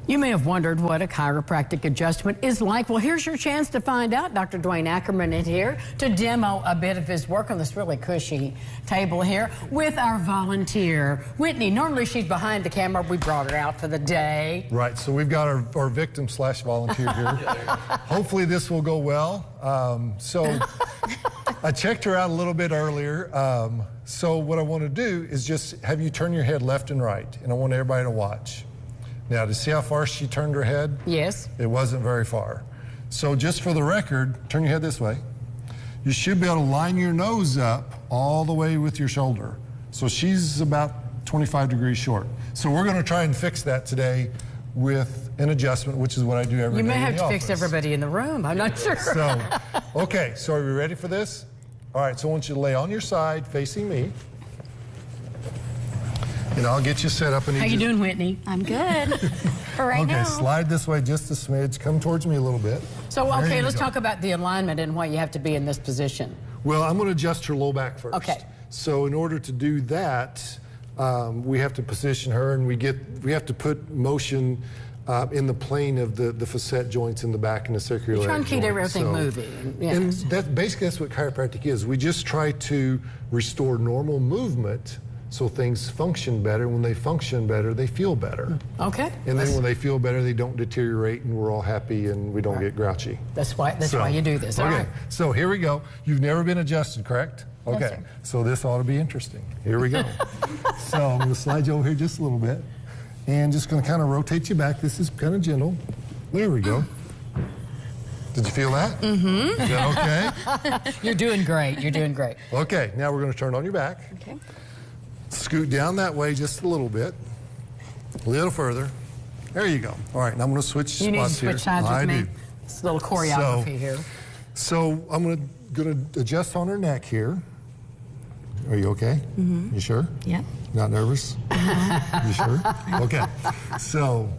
You may have wondered what a chiropractic adjustment is like. Well, here's your chance to find out. Dr. Dwayne Ackerman is here to demo a bit of his work on this really cushy table here with our volunteer, Whitney. Normally she's behind the camera. We brought her out for the day. Right, so we've got our victim slash volunteer here. Hopefully this will go well. So I checked her out a little bit earlier. So what I want to do is just have you turn your head left and right, and I want everybody to watch. Now, to see how far she turned her head? Yes. It wasn't very far. So just for the record, turn your head this way. You should be able to line your nose up all the way with your shoulder. So she's about 25 degrees short. So we're going to try and fix that today with an adjustment, which is what I do every day. You may have in the to office. fix everybody in the room. I'm not sure. So, okay, so are we ready for this? All right, so I want you to lay on your side facing me. And I'll get you set up. How you doing, Whitney? I'm good. For right now. Okay, slide this way just a smidge. Come towards me a little bit. So, okay, let's talk about the alignment and why you have to be in this position. Well, I'm going to adjust her low back first. Okay. So in order to do that, we have to position her, and we have to put motion in the plane of the facet joints in the back and the circular. You're trying to keep everything moving. Yes. And that's what chiropractic is. We just try to restore normal movement so things function better. When they function better, they feel better. Okay. And then when they feel better, they don't deteriorate, and we're all happy, and we don't get grouchy. That's why you do this. Okay, All right. so here we go. You've never been adjusted, correct? Okay, Yes, sir. so this ought to be interesting. Here we go. So I'm going to slide you over here just a little bit, and just going to kind of rotate you back. This is kind of gentle. There we go. Did you feel that? Mm-hmm. Is that okay? You're doing great. You're doing great. Okay, now we're going to turn on your back. Okay. Scoot down that way just a little bit. A little further. There you go. All right, now I'm going to switch spots here. You need to switch sides with me. do. It's a little choreography here. So I'm going to adjust on her neck here. Are you okay? Mm-hmm. You sure? Yep. Not nervous? You sure? Okay. So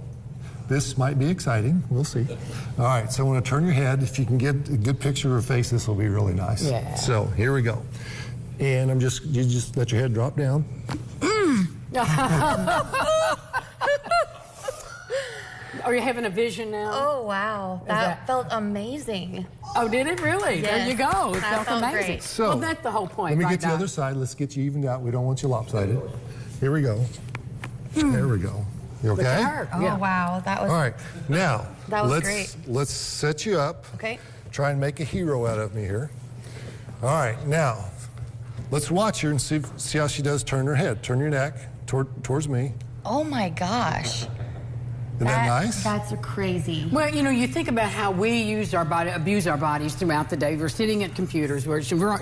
this might be exciting. We'll see. All right, so I want to turn your head. If you can get a good picture of her face, this will be really nice. Yeah. So here we go. And you just let your head drop down. Are you having a vision now? Oh, wow. That felt amazing. Oh, did it really? Yes. There you go. It That felt amazing. great. So, well, that's the whole point. Let me right, get to the Doc? other side. Let's get you evened out. We don't want you lopsided. Here we go. There we go. You Look okay? at her. Oh, Yeah. wow. That was All right. Now, That was let's great. let's set you up. Okay. Try and make a hero out of me here. All right. Now, let's watch her and see how she does. Turn her head. Turn your neck towards me. Oh, my gosh. Isn't that nice? That's crazy. Well, you know, you think about how we abuse our bodies throughout the day. We're sitting at computers.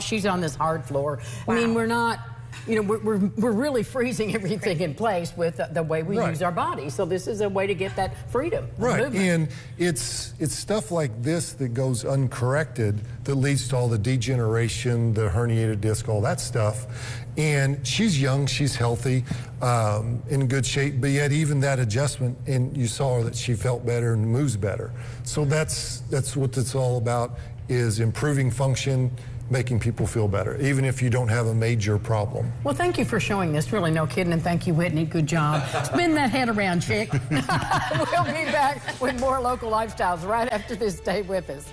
She's on this hard floor. Wow. I mean, we're not. You know, we're really freezing everything in place with the way we use our bodies. So this is a way to get that freedom. Right, Movement. and it's stuff like this that goes uncorrected that leads to all the degeneration, the herniated disc, all that stuff. And she's young, she's healthy, in good shape, but yet even that adjustment, and you saw her that she felt better and moves better. So that's what it's all about, is improving function, making people feel better, even if you don't have a major problem. Well, thank you for showing this. Really, no kidding. And thank you, Whitney. Good job. Spin that head around, chick. We'll be back with more local lifestyles right after this. Stay with us.